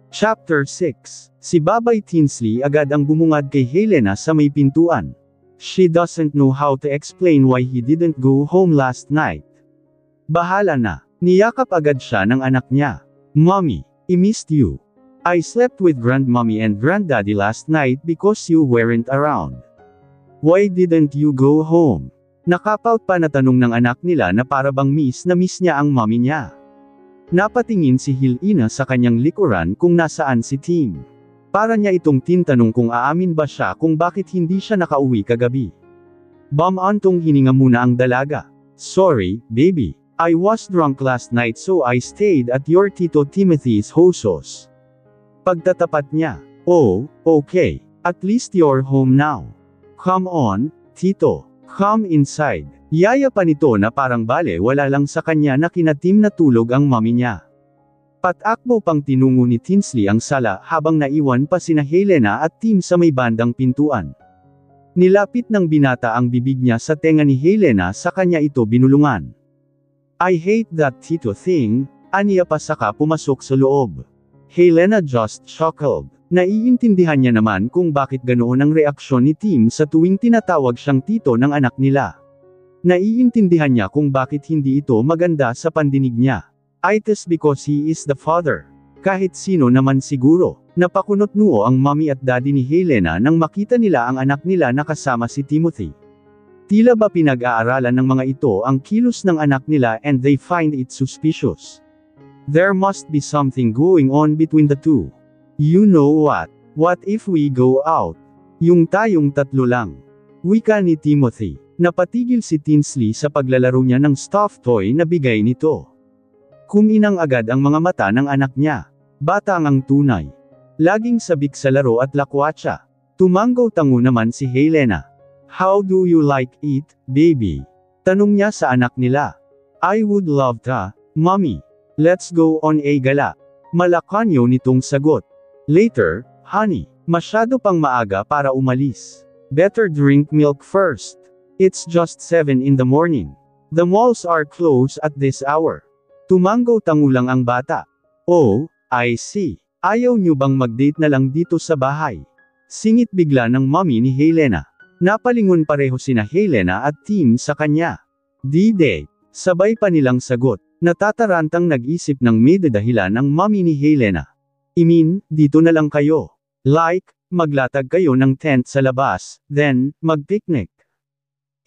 Chapter 6. Si Babay Tinsley agad ang bumungad kay Helena sa may pintuan. She doesn't know how to explain why he didn't go home last night. Bahala na. Niyakap agad siya ng anak niya. Mommy, I missed you. I slept with Grandmommy and Granddaddy last night because you weren't around. Why didn't you go home? Nakapout pa na tanong ng anak nila na para bang miss na miss niya ang mommy niya. Napatingin si Helena sa kanyang likuran kung nasaan si Tim. Para niya itong tintanong kung aamin ba siya kung bakit hindi siya nakauwi kagabi. Bumantong hininga muna ang dalaga. Sorry, baby. I was drunk last night so I stayed at your Tito Timothy's house. Pagtatapat niya. Oh, okay. At least you're home now. Come on, Tito. Come inside. Yaya pa nito na parang bale wala lang sa kanya na kinatim na tulog ang mommy niya. Patakbo pang tinungo ni Tinsley ang sala habang naiwan pa sina Helena at Tim sa may bandang pintuan. Nilapit ng binata ang bibig niya sa tenga ni Helena sa kanya ito binulungan. I hate that Tito thing, aniya pa saka pumasok sa loob. Helena just chuckled. Naiintindihan niya naman kung bakit ganoon ang reaksyon ni Tim sa tuwing tinatawag siyang tito ng anak nila. Naiintindihan niya kung bakit hindi ito maganda sa pandinig niya. It's because he is the father. Kahit sino naman siguro. Napakunot noo ang mommy at daddy ni Helena nang makita nila ang anak nila na kasama si Timothy. Tila ba pinag-aaralan ng mga ito ang kilos ng anak nila and they find it suspicious. There must be something going on between the two. You know what? What if we go out? Yung tayong tatlo lang. Wika ni Timothy. Napatigil si Tinsley sa paglalaro niya ng stuffed toy na bigay nito. Kuminang agad ang mga mata ng anak niya. Bata ngang tunay. Laging sabik sa laro at lakwatsa. Tumanggaw-tango naman si Helena. How do you like it, baby? Tanong niya sa anak nila. I would love to, mommy. Let's go on a gala. Malakanyo nitong sagot. Later, honey. Masyado pang maaga para umalis. Better drink milk first. It's just 7 in the morning. The malls are closed at this hour. Tumanggaw-tango lang ang bata. Oh, I see. Ayaw niyo bang mag-date na lang dito sa bahay? Singit bigla ng mommy ni Helena. Napalingon pareho sina Helena at Tim sa kanya. D-date. Sabay pa nilang sagot. Natatarantang nag-isip ng may dadahilan ng mommy ni Helena. I mean, dito na lang kayo. Like, maglatag kayo ng tent sa labas, then, mag-picnic.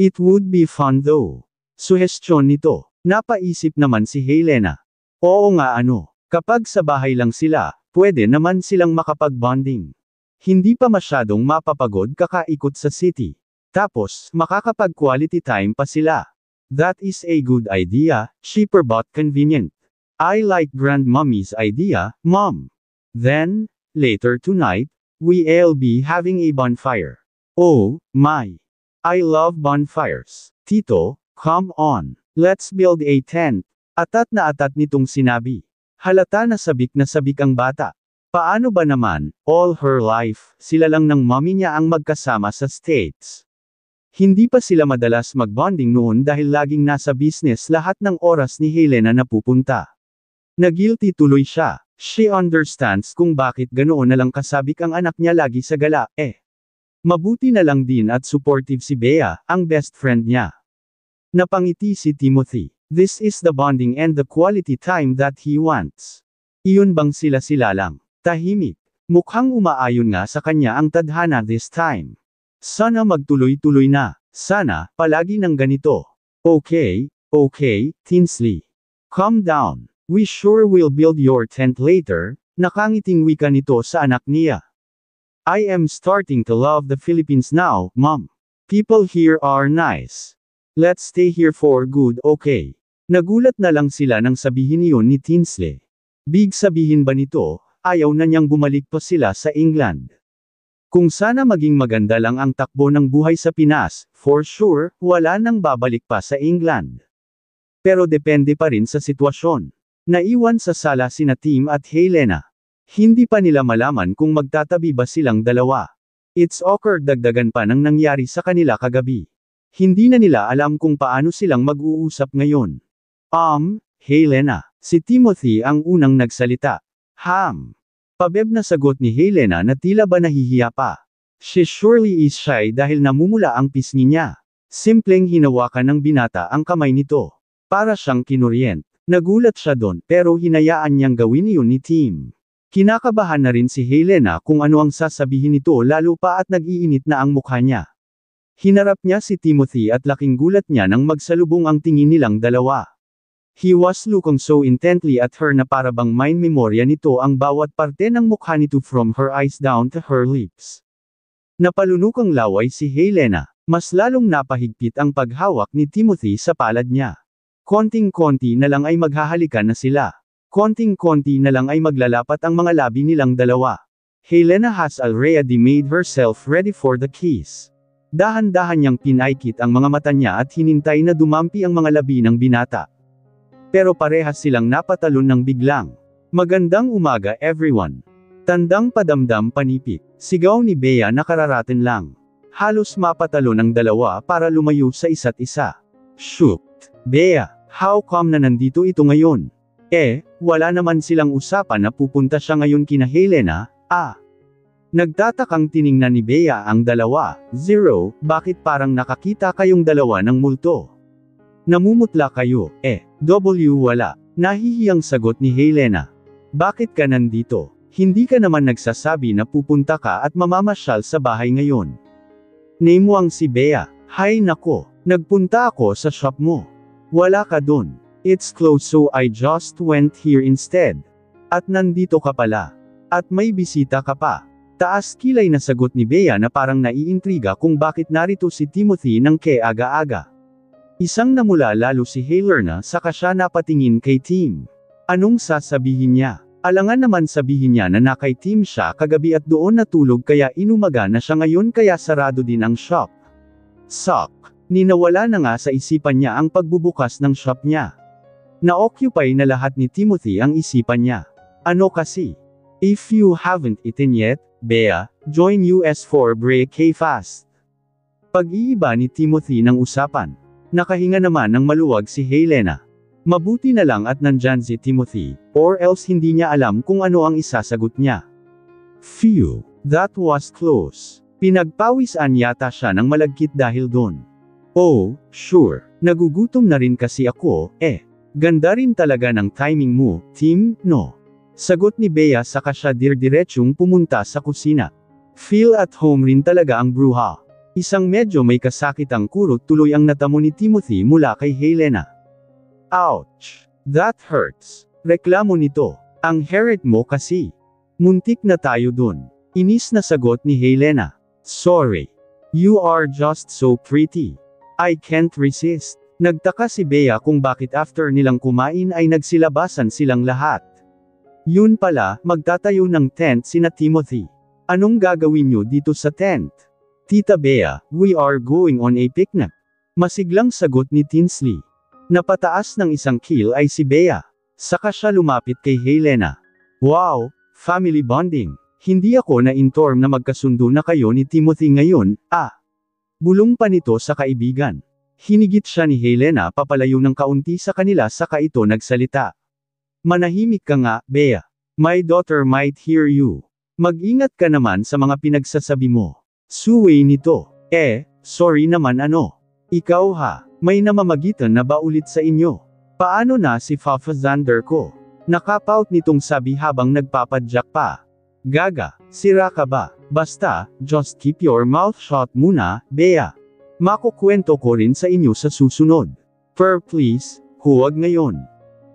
It would be fun though. Suhestyon nito. Napaisip naman si Helena. Oo nga ano. Kapag sa bahay lang sila, pwede naman silang makapag-bonding. Hindi pa masyadong mapapagod kakaikot sa city. Tapos, makakapag-quality time pa sila. That is a good idea, cheaper but convenient. I like Grandmommy's idea, Mom. Then, later tonight, we'll be having a bonfire. Oh, my. I love bonfires. Tito, come on. Let's build a tent. Atat na atat nitong sinabi. Halata na sabik ang bata. Paano ba naman, all her life, sila lang ng mommy niya ang magkasama sa States. Hindi pa sila madalas mag-bonding noon dahil laging nasa business lahat ng oras ni Helena na pupunta. Nagilty tuloy siya. She understands kung bakit ganoon na lang kasabik ang anak niya lagi sa gala, Mabuti na lang din at supportive si Bea, ang best friend niya. Napangiti si Timothy. This is the bonding and the quality time that he wants. Iyon bang sila lang? Tahimik. Mukhang umaayon nga sa kanya ang tadhana this time. Sana magtuloy-tuloy na. Sana, palagi ng ganito. Okay, Tinsley. Calm down. We sure will build your tent later, nakangiting wika nito sa anak niya. I am starting to love the Philippines now, Mom. People here are nice. Let's stay here for good, okay? Nagulat na lang sila nang sabihin iyon ni Tinsley. Big sabihin ba nito, ayaw na niyang bumalik pa sila sa England. Kung sana maging maganda lang ang takbo ng buhay sa Pinas, for sure, wala nang babalik pa sa England. Pero depende pa rin sa sitwasyon. Naiwan sa sala sina Tim at Helena. Hindi pa nila malaman kung magtatabi ba silang dalawa. It's awkward dagdagan pa ng nangyari sa kanila kagabi. Hindi na nila alam kung paano silang mag-uusap ngayon. Helena. Si Timothy ang unang nagsalita. Pabeb na sagot ni Helena na tila ba nahihiya pa. She surely is shy dahil namumula ang pisngi niya. Simpleng hinawakan ng binata ang kamay nito. Para siyang kinuryent. Nagulat siya doon pero hinayaan niyang gawin iyon ni Tim. Kinakabahan na rin si Helena kung ano ang sasabihin nito lalo pa at nag-iinit na ang mukha niya. Hinarap niya si Timothy at laking gulat niya nang magsalubong ang tingin nilang dalawa. He was looking so intently at her na para bang mind memorya nito ang bawat parte ng mukha nito from her eyes down to her lips. Napalunokang laway si Helena, mas lalong napahigpit ang paghawak ni Timothy sa palad niya. Konting-konti na lang ay maghahalikan na sila. Konting-konti na lang ay maglalapat ang mga labi nilang dalawa. Helena has already made herself ready for the kiss. Dahan-dahan niyang pinaikit ang mga mata niya at hinintay na dumampi ang mga labi ng binata. Pero parehas silang napatalon ng biglang. Magandang umaga everyone. Tandang padamdam panipik. Sigaw ni Bea na kararating lang. Halos mapatalon ang dalawa para lumayo sa isa't isa. Shoot! Bea, how come na nandito ito ngayon? Wala naman silang usapan na pupunta siya ngayon kina Helena, Nagtatakang tiningnan ni Bea ang dalawa. Zero, bakit parang nakakita kayong dalawa ng multo? Namumutla kayo, wala. Nahihiyang sagot ni Helena. Bakit ka nandito? Hindi ka naman nagsasabi na pupunta ka at mamamasyal sa bahay ngayon. Namuang si Bea. Hay nako, nagpunta ako sa shop mo. Wala ka dun. It's closed so I just went here instead. At nandito ka pala. At may bisita ka pa. Taas kilay na sagot ni Bea na parang naiintriga kung bakit narito si Timothy ng keaga-aga. Isang namula lalo si Helena saka siya napatingin kay Tim. Anong sasabihin niya? Alangan naman sabihin niya na nakay Tim siya kagabi at doon natulog kaya inumaga na siya ngayon kaya sarado din ang shop. Ninawala na nga sa isipan niya ang pagbubukas ng shop niya. Na-occupy na lahat ni Timothy ang isipan niya. Ano kasi? If you haven't eaten yet, Bea, join us for breakfast. Pag-iiba ni Timothy ng usapan. Nakahinga naman ng maluwag si Helena. Mabuti na lang at nandyan si Timothy, or else hindi niya alam kung ano ang isasagot niya. Phew, that was close. Pinagpawisan yata siya ng malagkit dahil doon. Oh, sure, nagugutom na rin kasi ako, Ganda rin talaga ng timing mo, Tim, no? Sagot ni Bea saka siya dirdiretsong pumunta sa kusina. Feel at home rin talaga ang bruha. Isang medyo may kasakitang kurot tuloy ang natamo ni Timothy mula kay Helena. Ouch! That hurts. Reklamo nito. Ang heret mo kasi. Muntik na tayo dun. Inis na sagot ni Helena. Sorry. You are just so pretty. I can't resist. Nagtaka si Bea kung bakit after nilang kumain ay nagsilabasan silang lahat. Yun pala, magtatayo ng tent sina Timothy. Anong gagawin nyo dito sa tent? Tita Bea, we are going on a picnic. Masiglang sagot ni Tinsley. Napataas ng isang keel ay si Bea. Saka siya lumapit kay Helena. Wow, family bonding. Hindi ako na-inform na magkasundo na kayo ni Timothy ngayon, Bulong pa nito sa kaibigan. Hinigit siya ni Helena papalayo ng kaunti sa kanila saka ito nagsalita. Manahimik ka nga, Bea. My daughter might hear you. Mag-ingat ka naman sa mga pinagsasabi mo. Suway nito. Sorry naman ano. Ikaw ha, may namamagitan na ba ulit sa inyo? Paano na si Fafa Xander ko? Nakapout nitong sabi habang nagpapadyak pa. Gaga, sira ka ba? Basta, just keep your mouth shut muna, Bea. Makukwento ko rin sa inyo sa susunod. Please, huwag ngayon.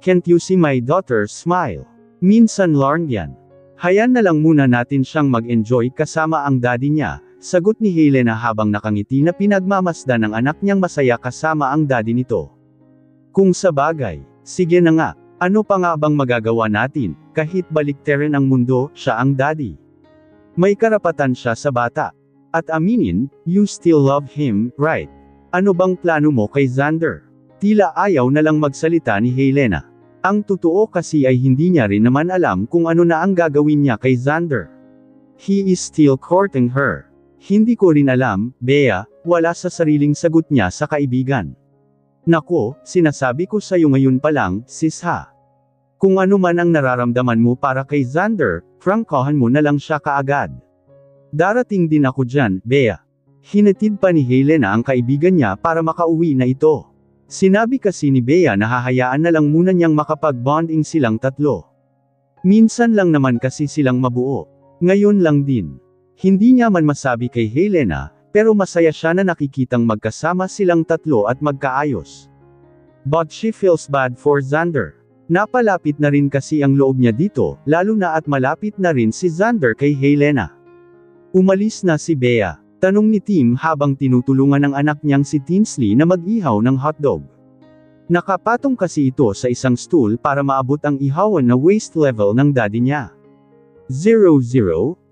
Can't you see my daughter's smile? Minsan lang yan. Hayaan na lang muna natin siyang mag-enjoy kasama ang daddy niya, sagot ni Helena habang nakangiti na pinagmamasdan ng anak niyang masaya kasama ang daddy nito. Kung sabagay, sige na nga, ano pa nga bang magagawa natin, kahit baliktarin ang mundo, siya ang daddy. May karapatan siya sa bata. At aminin, you still love him, right? Ano bang plano mo kay Xander? Tila ayaw na lang magsalita ni Helena. Ang totoo kasi ay hindi niya rin naman alam kung ano na ang gagawin niya kay Xander. He is still courting her. Hindi ko rin alam, Bea, wala sa sariling sagot niya sa kaibigan. Nako, sinasabi ko sa'yo ngayon pa lang, sis ha. Kung ano man ang nararamdaman mo para kay Xander, prangkahan mo na lang siya kaagad. Darating din ako dyan, Bea. Hinatid pa ni Helena ang kaibigan niya para makauwi na ito. Sinabi kasi ni Bea na hahayaan na lang muna niyang makapag-bonding silang tatlo. Minsan lang naman kasi silang mabuo. Ngayon lang din. Hindi niya man masabi kay Helena, pero masaya siya na nakikitang magkasama silang tatlo at magkaayos. But she feels bad for Xander. Napalapit na rin kasi ang loob niya dito, lalo na at malapit na rin si Xander kay Helena. Umalis na si Bea. Tanong ni Tim habang tinutulungan ng anak niyang si Tinsley na mag-ihaw ng hotdog. Nakapatong kasi ito sa isang stool para maabot ang ihawan na waist level ng daddy niya. 0-0,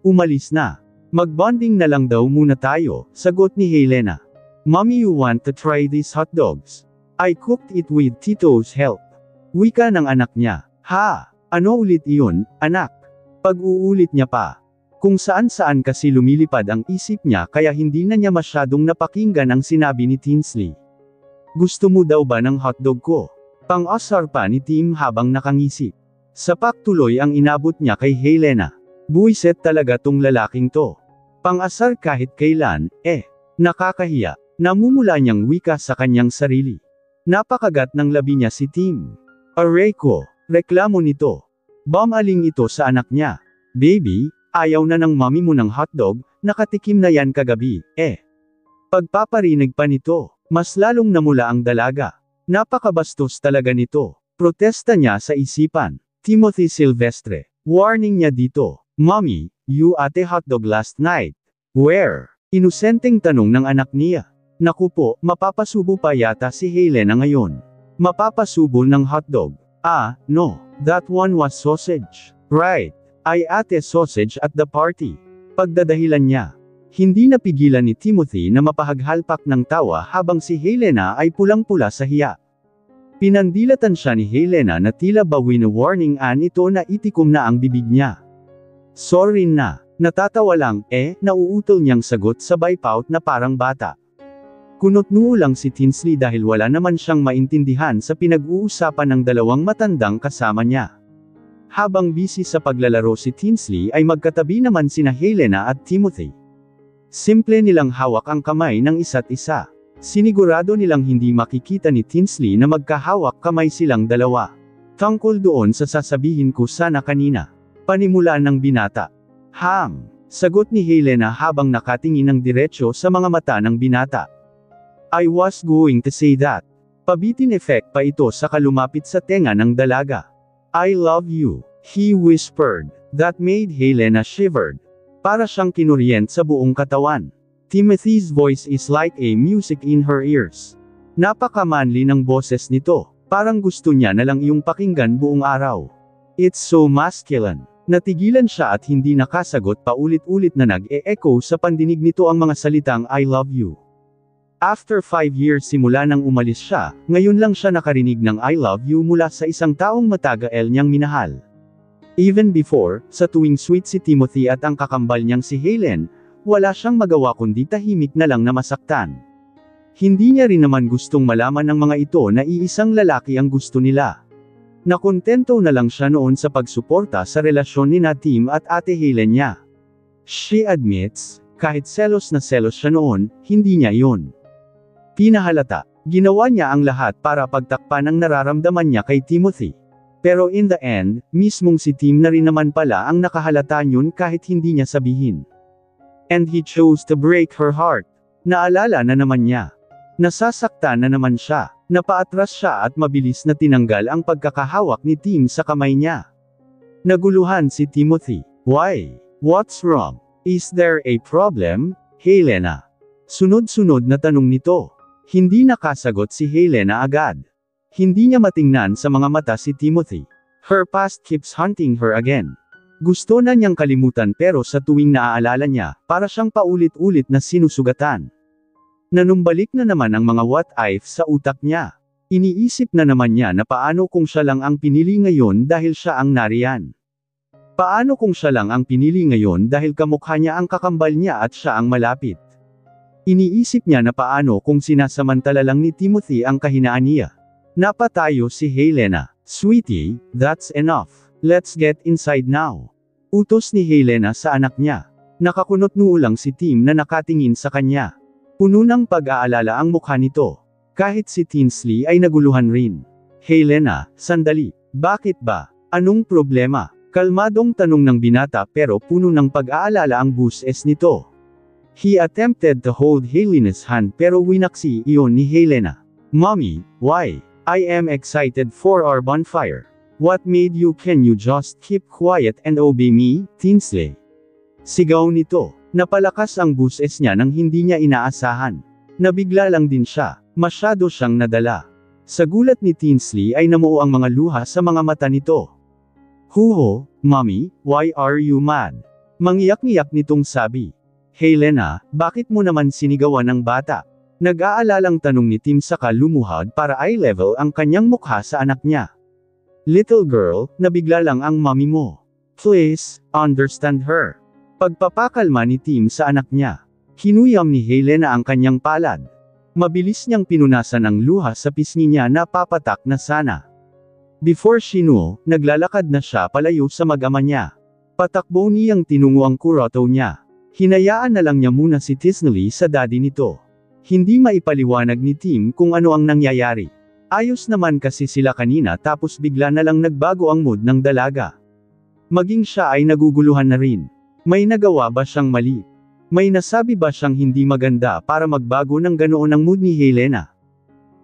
umalis na. Mag-bonding na lang daw muna tayo, sagot ni Helena. Mommy, you want to try these hotdogs? I cooked it with Tito's help. Wika ng anak niya. Ha? Ano ulit iyon, anak? Pag-uulit niya pa. Kung saan-saan kasi lumilipad ang isip niya kaya hindi na niya masyadong napakinggan ang sinabi ni Tinsley. Gusto mo daw ba ng hotdog ko? Pang-asar pa ni Tim habang nakangisip. Sapak tuloy ang inabot niya kay Helena. Buwiset talaga tong lalaking to. Pang-asar kahit kailan, nakakahiya. Namumula niyang wika sa kanyang sarili. Napakagat ng labi niya si Tim. Aray ko, reklamo nito. Bumaling ito sa anak niya. Baby, ayaw na ng mommy mo ng hotdog, nakatikim na yan kagabi, Pagpaparinig pa nito, mas lalong namula ang dalaga. Napakabastos talaga nito. Protesta niya sa isipan. Timothy Silvestre. Warning niya dito. Mommy, you ate hotdog last night. Where? Inusenteng tanong ng anak niya. Naku po, mapapasubo pa yata si Helena ngayon. Mapapasubo ng hotdog. Ah, no. That one was sausage. Right. I ate sausage at the party. Pagdadahilan niya. Hindi napigilan ni Timothy na mapahaghalpak ng tawa habang si Helena ay pulang-pula sa hiya. Pinandilatan siya ni Helena na tila ba wini-warning-an ito na itikom na ang bibig niya. Sorry na. Natatawa lang, nauutol niyang sagot sabay pout na parang bata. Kunot-noo lang si Tinsley dahil wala naman siyang maintindihan sa pinag-uusapan ng dalawang matandang kasama niya. Habang busy sa paglalaro si Tinsley ay magkatabi naman sina Helena at Timothy. Simple nilang hawak ang kamay ng isa't isa. Sinigurado nilang hindi makikita ni Tinsley na magkahawak kamay silang dalawa. Tungkol doon sa sasabihin ko sana kanina. Panimula ng binata. Sagot ni Helena habang nakatingin ng diretsyo sa mga mata ng binata. I was going to say that. Pabitin effect pa ito sa kalumapit sa tenga ng dalaga. I love you, he whispered. That made Helena shivered. Para siyang kinuryent sa buong katawan. Timothy's voice is like a music in her ears. Napaka-manly ng boses nito, parang gusto niya na lang iyong pakinggan buong araw. It's so masculine. Natigilan siya at hindi nakasagot paulit-ulit na nag-e-echo sa pandinig nito ang mga salitang I love you. After 5 years simula nang umalis siya, ngayon lang siya nakarinig ng I love you mula sa isang taong matagal niyang minahal. Even before, sa tuwing sweet si Timothy at ang kakambal niyang si Helen, wala siyang magawa kundi tahimik na lang na masaktan. Hindi niya rin naman gustong malaman ng mga ito na iisang lalaki ang gusto nila. Nakontento na lang siya noon sa pagsuporta sa relasyon ni Tim at ate Helen niya. She admits, kahit selos na selos siya noon, hindi niya yon pinahalata. Ginawa niya ang lahat para pagtakpan ang nararamdaman niya kay Timothy. Pero in the end, mismong si Tim na rin naman pala ang nakahalata niyon kahit hindi niya sabihin. And he chose to break her heart. Naalala na naman niya. Nasasaktan na naman siya. Napaatras siya at mabilis na tinanggal ang pagkakahawak ni Tim sa kamay niya. Naguluhan si Timothy. Why? What's wrong? Is there a problem, Helena? Sunod-sunod na tanong nito. Hindi nakasagot si Helena agad. Hindi niya matingnan sa mga mata si Timothy. Her past keeps haunting her again. Gusto na niyang kalimutan pero sa tuwing naaalala niya, para siyang paulit-ulit na sinusugatan. Nanumbalik na naman ang mga what if sa utak niya. Iniisip na naman niya na paano kung siya lang ang pinili ngayon dahil siya ang nariyan. Paano kung siya lang ang pinili ngayon dahil kamukha niya ang kakambal niya at siya ang malapit. Iniisip niya na paano kung sinasamantala lang ni Timothy ang kahinaan niya. Napatayo si Helena. Sweetie, that's enough. Let's get inside now. Utos ni Helena sa anak niya. Nakakunot noo lang si Tim na nakatingin sa kanya. Puno ng pag-aalala ang mukha nito. Kahit si Tinsley ay naguluhan rin. Helena, sandali. Bakit ba? Anong problema? Kalmadong tanong ng binata pero puno ng pag-aalala ang boses nito. He attempted to hold Helena's hand pero winaksi iyon ni Helena. Mommy, why? I am excited for our bonfire. What made you? Can you just keep quiet and obey me, Tinsley? Sigaw nito. Napalakas ang boses niya nang hindi niya inaasahan. Nabigla lang din siya. Masyado siyang nadala. Sa gulat ni Tinsley ay namuo ang mga luha sa mga mata nito. Huho, Mommy, why are you mad? Mangiyak-ngiyak nitong sabi. Helena, bakit mo naman sinigawan ng bata? Nag-aalalang tanong ni Tim saka lumuhad para eye level ang kanyang mukha sa anak niya. Little girl, nabigla lang ang mommy mo. Please, understand her. Pagpapakalma ni Tim sa anak niya. Hinuyam ni Helena ang kanyang palad. Mabilis niyang pinunasan ang luha sa pisngi niya na papatak na sana. Before she knew, naglalakad na siya palayo sa mag-ama niya. Patakbo niyang tinungo ang kurato niya. Hinayaan na lang niya muna si Tinsley sa daddy nito. Hindi maipaliwanag ni Tim kung ano ang nangyayari. Ayos naman kasi sila kanina tapos bigla na lang nagbago ang mood ng dalaga. Maging siya ay naguguluhan na rin. May nagawa ba siyang mali? May nasabi ba siyang hindi maganda para magbago ng ganoon ang mood ni Helena?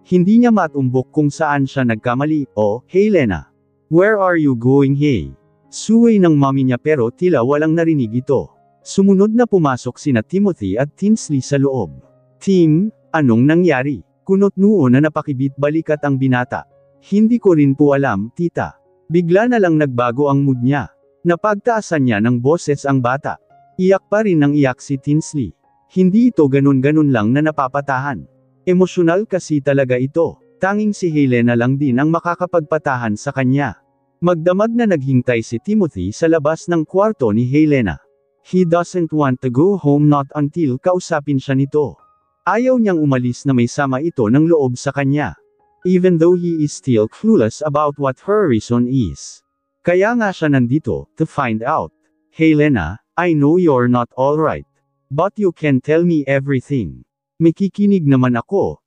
Hindi niya matumbok kung saan siya nagkamali. Oh, Helena. Where are you going, hey? Suway ng mami niya pero tila walang narinig ito. Sumunod na pumasok sina Timothy at Tinsley sa loob. Tim, anong nangyari? Kunot noo na napakibit balikat ang binata. Hindi ko rin po alam, tita. Bigla na lang nagbago ang mood niya. Napagtaasan niya ng boses ang bata. Iyak pa rin ng iyak si Tinsley. Hindi ito ganun-ganun lang na napapatahan. Emosyonal kasi talaga ito. Tanging si Helena lang din ang makakapagpatahan sa kanya. Magdamag na naghintay si Timothy sa labas ng kwarto ni Helena. He doesn't want to go home not until kausapin siya nito. Ayaw niyang umalis na may sama ito ng loob sa kanya. Even though he is still clueless about what her reason is. Kaya nga siya nandito, to find out. Helena, I know you're not alright. But you can tell me everything. Makikinig naman ako,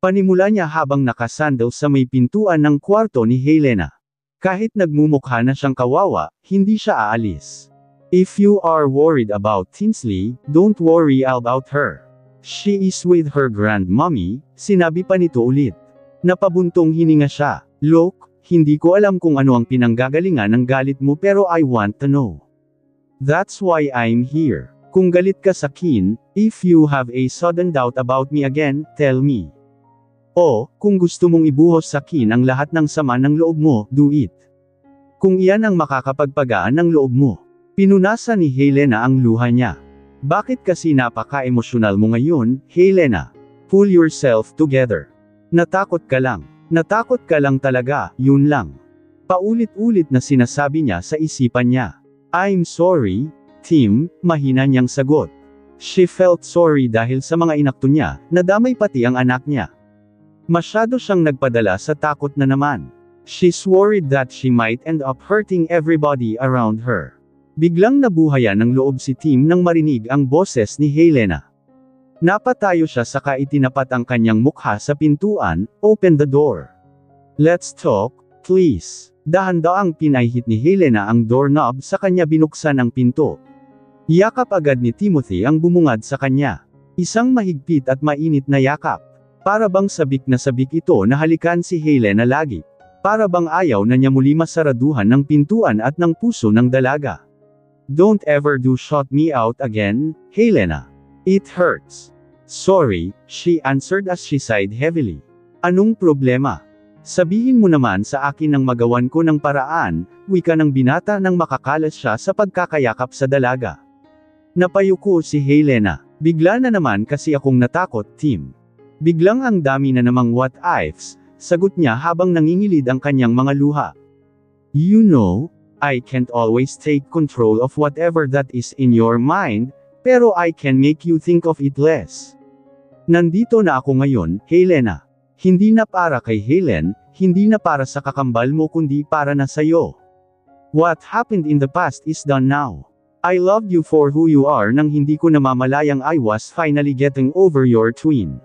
Panimula niya habang nakasandal sa may pintuan ng kwarto ni Helena. Kahit nagmumukha na siyang kawawa, hindi siya aalis. If you are worried about Tinsley, don't worry about her. She is with her grandmommy, sinabi pa nito ulit. Napabuntong hininga siya. Look, hindi ko alam kung ano ang pinanggagalingan ng galit mo pero I want to know. That's why I'm here. Kung galit ka sa akin, if you have a sudden doubt about me again, tell me. O, kung gusto mong ibuhos sa akin ang lahat ng sama ng loob mo, do it. Kung iyan ang makakapagpagaan ng loob mo. Pinunasan ni Helena ang luha niya. Bakit kasi napaka-emosyonal mo ngayon, Helena? Pull yourself together. Natakot ka lang. Natakot ka lang talaga, yun lang. Paulit-ulit na sinasabi niya sa isipan niya. I'm sorry, Tim, mahina niyang sagot. She felt sorry dahil sa mga inakto niya, nadamay pati ang anak niya. Masyado siyang nagpadala sa takot na naman. She's worried that she might end up hurting everybody around her. Biglang nabuhayan ng loob si Tim nang marinig ang boses ni Helena. Napatayo siya saka itinapat ang kanyang mukha sa pintuan, open the door. Let's talk, please. Dahan-daang pinahit ni Helena ang doorknob sa kanya binuksan ang pinto. Yakap agad ni Timothy ang bumungad sa kanya. Isang mahigpit at mainit na yakap. Para bang sabik na sabik ito na halikan si Helena lagi. Para bang ayaw na niya muli masaraduhan ng pintuan at ng puso ng dalaga. Don't ever do shut me out again, Helena. It hurts. Sorry, she answered as she sighed heavily. Anong problema? Sabihin mo naman sa akin nang magawan ko ng paraan, wika ng binata nang makakalas siya sa pagkakayakap sa dalaga. Napayuko si Helena. Bigla na naman kasi akong natakot, Tim. Biglang ang dami na namang what ifs, sagot niya habang nangingilid ang kanyang mga luha. You know, I can't always take control of whatever that is in your mind, pero I can make you think of it less. Nandito na ako ngayon, Helena. Hindi na para kay Helen, hindi na para sa kakambal mo kundi para na sa'yo. What happened in the past is done now. I loved you for who you are nang hindi ko namamalayang I was finally getting over your twin.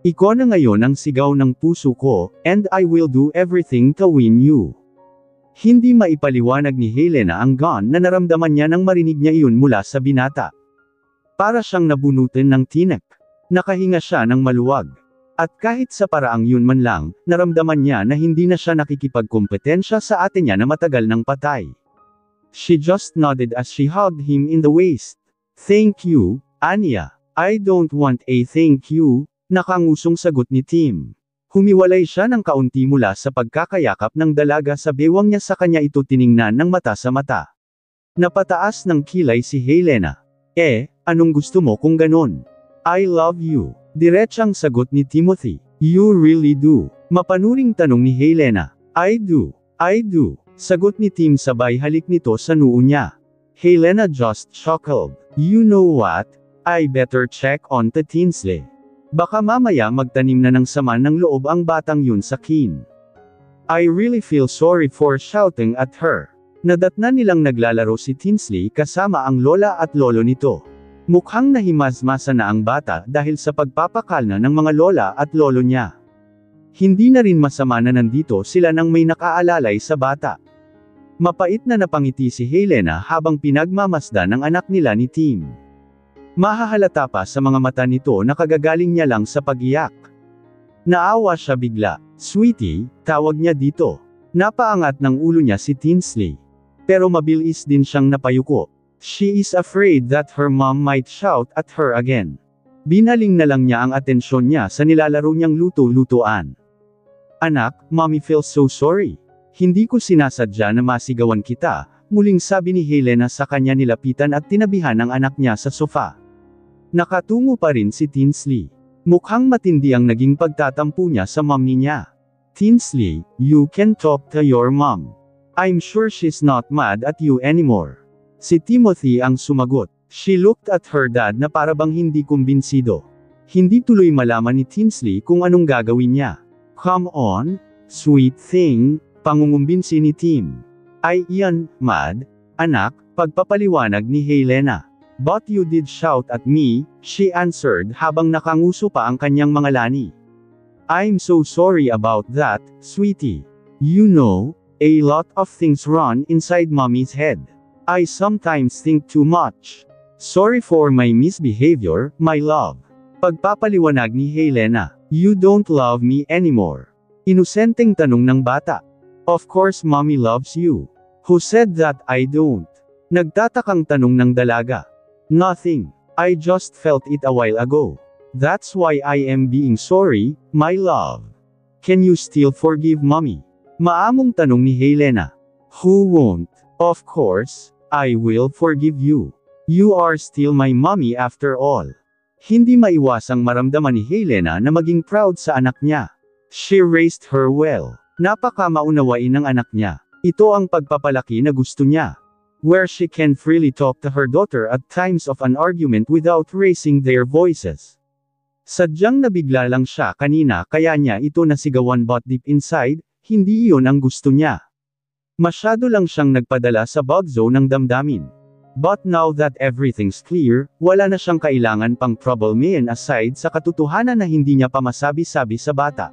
Ikaw na ngayon ang sigaw ng puso ko, and I will do everything to win you. Hindi maipaliwanag ni Helena ang gone na naramdaman niya nang marinig niya iyon mula sa binata. Para siyang nabunutin ng tinik. Nakahinga siya ng maluwag. At kahit sa paraang yun man lang, naramdaman niya na hindi na siya nakikipagkompetensya sa ate niya na matagal nang patay. She just nodded as she hugged him in the waist. Thank you, Anya. I don't want a thank you, nakangusong sagot ni Tim. Humiwalay siya ng kaunti mula sa pagkakayakap ng dalaga sa bewang niya sa kanya ito tiningnan ng mata sa mata. Napataas ng kilay si Helena. Anong gusto mo kung ganon? I love you. Diretsang sagot ni Timothy. You really do. Mapanuring tanong ni Helena. I do. Sagot ni Tim sabay halik nito sa noo niya. Helena just chuckled. You know what? I better check on the Tinsley. Baka mamaya magtanim na ng sama ng loob ang batang yun sa Kin. I really feel sorry for shouting at her. Nadatnan nilang naglalaro si Tinsley kasama ang lola at lolo nito. Mukhang nahimasmasa na ang bata dahil sa pagpapakalna ng mga lola at lolo niya. Hindi na rin masama na nandito sila nang may nakaalalay sa bata. Mapait na napangiti si Helena habang pinagmamasdan ng anak nila ni Tim. Mahahalata pa sa mga mata nito na kagagaling niya lang sa pag-iyak. Naawa siya bigla. Sweetie, tawag niya dito. Napaangat ng ulo niya si Tinsley. Pero mabilis din siyang napayuko. She is afraid that her mom might shout at her again. Binaling na lang niya ang atensyon niya sa nilalaro niyang luto-lutuan. Anak, mommy feels so sorry. Hindi ko sinasadya na masigawan kita, muling sabi ni Helena sa kanya nilapitan at tinabihan ang anak niya sa sofa. Nakatungo pa rin si Tinsley. Mukhang matindi ang naging pagtatampo niya sa mommy niya. Tinsley, you can talk to your mom. I'm sure she's not mad at you anymore. Si Timothy ang sumagot. She looked at her dad na parabang hindi kumbinsido. Hindi tuloy malaman ni Tinsley kung anong gagawin niya. Come on, sweet thing, pangungumbinsi ni Tim. Ay iyan, mad, anak, pagpapaliwanag ni Helena. But you did shout at me, she answered habang nakanguso pa ang kanyang mga lani. I'm so sorry about that, sweetie. You know, a lot of things run inside mommy's head. I sometimes think too much. Sorry for my misbehavior, my love. Pagpapaliwanag ni Helena. You don't love me anymore. Inosenteng tanong ng bata. Of course mommy loves you. Who said that I don't? Nagtatakang tanong ng dalaga. Nothing. I just felt it a while ago. That's why I am being sorry, my love. Can you still forgive mommy? Maamong tanong ni Helena. Who won't? Of course, I will forgive you. You are still my mommy after all. Hindi maiwasang maramdaman ni Helena na maging proud sa anak niya. She raised her well. Napaka-maunawain ng anak niya. Ito ang pagpapalaki na gusto niya. Where she can freely talk to her daughter at times of an argument without raising their voices. Sadyang nabigla lang siya kanina kaya niya ito nasigawan but deep inside, hindi iyon ang gusto niya. Masyado lang siyang nagpadala sa bug zone ng damdamin. But now that everything's clear, wala na siyang kailangan pang troublemaking aside sa katotohanan na hindi niya pa masabi-sabi sa bata.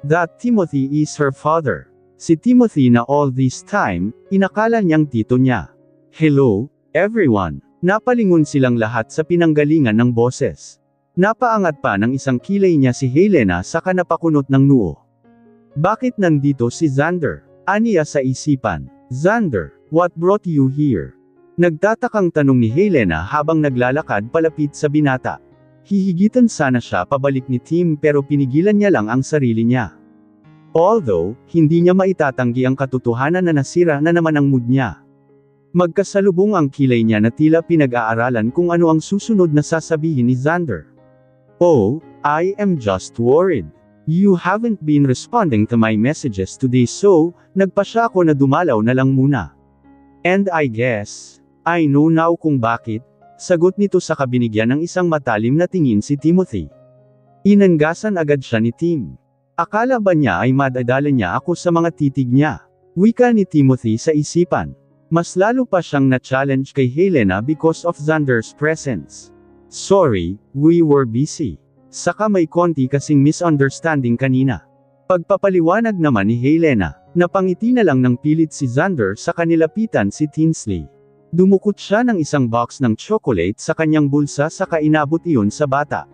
That Timothy is her father. Si Timothy na all this time, inakala niyang tito niya. Hello, everyone. Napalingon silang lahat sa pinanggalingan ng boses. Napaangat pa ng isang kilay niya si Helena saka napakunot ng noo. Bakit nandito si Xander? Aniya sa isipan. Xander, what brought you here? Nagtatakang tanong ni Helena habang naglalakad palapit sa binata. Hihigitan sana siya pabalik ni Tim pero pinigilan niya lang ang sarili niya. Although, hindi niya maitatanggi ang katotohanan na nasira na naman ang mood niya. Magkasalubong ang kilay niya na tila pinag-aaralan kung ano ang susunod na sasabihin ni Xander. Oh, I am just worried. You haven't been responding to my messages today so, nagpasya ako na dumalaw na lang muna. And I guess, I know now kung bakit, sagot nito sa kabinigyan ng isang matalim na tingin si Timothy. Inanggasan agad siya ni Tim. Akala ba niya ay madadala niya ako sa mga titig niya? Wika ni Timothy sa isipan. Mas lalo pa siyang na-challenge kay Helena because of Xander's presence. Sorry, we were busy. Saka may konti kasing misunderstanding kanina. Pagpapaliwanag naman ni Helena, napangiti na lang ng pilit si Xander sa kanilapitan si Tinsley. Dumukot siya ng isang box ng chocolate sa kanyang bulsa saka inabot iyon sa bata.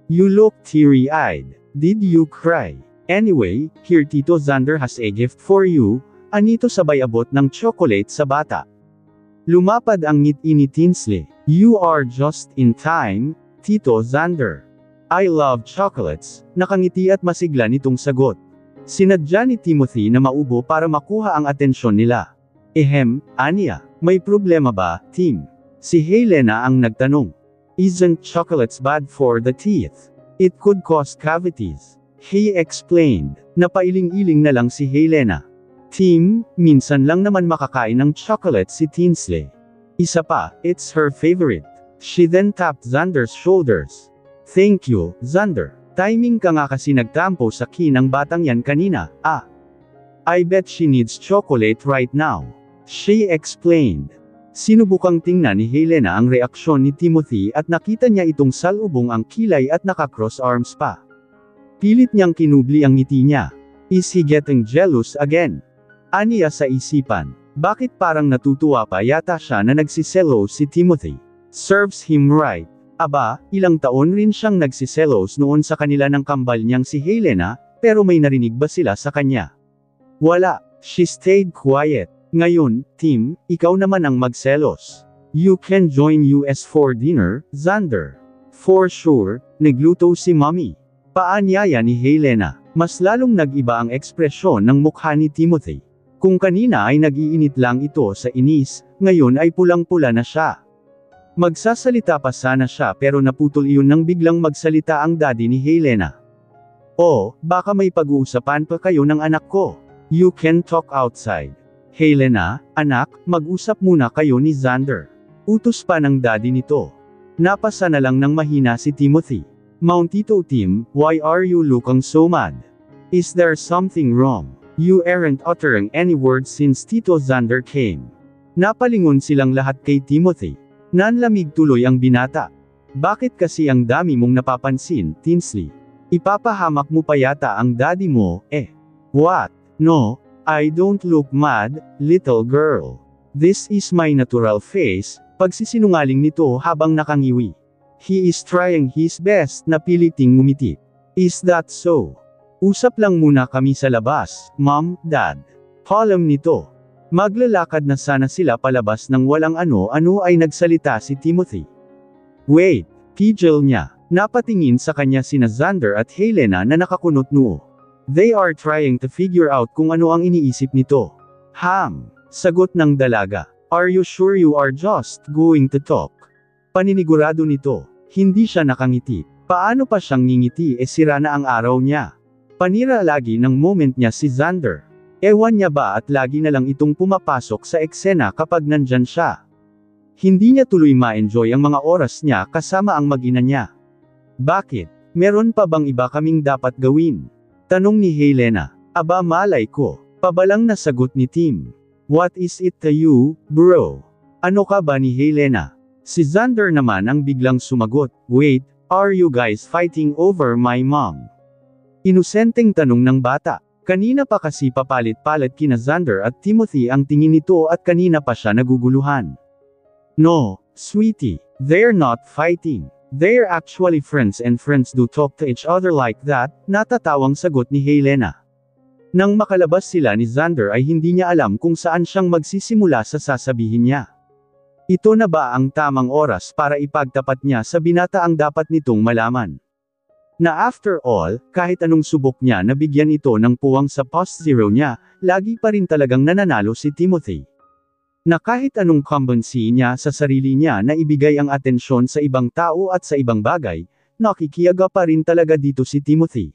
You look teary-eyed. Did you cry? Anyway, here Tito Xander has a gift for you, anito sabay abot ng chocolate sa bata. Lumapad ang ngiti ni Tinsley. You are just in time, Tito Xander. I love chocolates, nakangiti at masigla nitong sagot. Sinadya ni Timothy na maubo para makuha ang atensyon nila. Anya, may problema ba, Tim? Si Helena ang nagtanong. Isn't chocolates bad for the teeth? It could cause cavities. He explained. Napailing-iling na lang si Helena. Tim, minsan lang naman makakain ng chocolate si Tinsley. Isa pa, it's her favorite. She then tapped Xander's shoulders. Thank you, Xander. Timing ka nga kasi nagtampo sa ng batang yan kanina, I bet she needs chocolate right now. She explained. Sinubukang tingnan ni Helena ang reaksyon ni Timothy at nakita niya itong salubong ang kilay at naka-cross arms pa. Pilit niyang kinubli ang ngiti niya. Is he getting jealous again? Aniya sa isipan. Bakit parang natutuwa pa yata siya na nagsiselos si Timothy? Serves him right. Aba, ilang taon rin siyang nagsiselos noon sa kanila ng kambal niyang si Helena, pero may narinig ba sila sa kanya? Wala, she stayed quiet. Ngayon, Tim, ikaw naman ang magselos. You can join us for dinner, Xander. For sure, nagluto si Mommy. Paanyaya ni Helena. Mas lalong nag-iba ang ekspresyon ng mukha ni Timothy. Kung kanina ay nag-iinit lang ito sa inis, ngayon ay pulang-pula na siya. Magsasalita pa sana siya pero naputol iyon nang biglang magsalita ang daddy ni Helena. Oh, baka may pag-uusapan pa kayo ng anak ko. You can talk outside. Helena, anak, mag-usap muna kayo ni Xander. Utos pa ng daddy nito. Napasa na lang ng mahina si Timothy. Mount Tito Tim, why are you looking so mad? Is there something wrong? You aren't uttering any words since Tito Xander came. Napalingon silang lahat kay Timothy. Nanlamig tuloy ang binata. Bakit kasi ang dami mong napapansin, Tinsley? Ipapahamak mo pa yata ang daddy mo, What? No, I don't look mad, little girl. This is my natural face, pagsisinungaling nito habang nakangiwi. He is trying his best na piliting ngumiti. Is that so? Usap lang muna kami sa labas, Mom, Dad. Column nito. Maglalakad na sana sila palabas nang walang ano-ano ay nagsalita si Timothy. Wait, pigil niya. Napatingin sa kanya sina Xander at Helena na nakakunot noo. They are trying to figure out kung ano ang iniisip nito. Sagot ng dalaga. Are you sure you are just going to talk? Paninigurado nito. Hindi siya nakangiti. Paano pa siyang ngingiti sira na ang araw niya? Panira lagi ng moment niya si Xander. Ewan niya ba at lagi na lang itong pumapasok sa eksena kapag nandyan siya. Hindi niya tuloy ma-enjoy ang mga oras niya kasama ang mag-ina niya. Bakit? Meron pa bang iba kaming dapat gawin? Tanong ni Helena. Aba malay ko. Pabalang na sagot ni Tim. What is it to you, bro? Ano ka ba ni Helena? Si Xander naman ang biglang sumagot. Wait, are you guys fighting over my mom? Inosenteng tanong ng bata. Kanina pa kasi papalit-palit kina Xander at Timothy ang tingin nito at kanina pa siya naguguluhan. No, sweetie, they're not fighting. They're actually friends and friends do talk to each other like that, natatawang sagot ni Helena. Nang makalabas sila ni Xander ay hindi niya alam kung saan siyang magsisimula sa sasabihin niya. Ito na ba ang tamang oras para ipagtapat niya sa binata ang dapat nitong malaman? Na after all, kahit anong subok niya na bigyan ito ng puwang sa post-zero niya, lagi pa rin talagang nananalo si Timothy. Na kahit anong competency niya sa sarili niya na ibigay ang atensyon sa ibang tao at sa ibang bagay, nakikiyaga pa rin talaga dito si Timothy.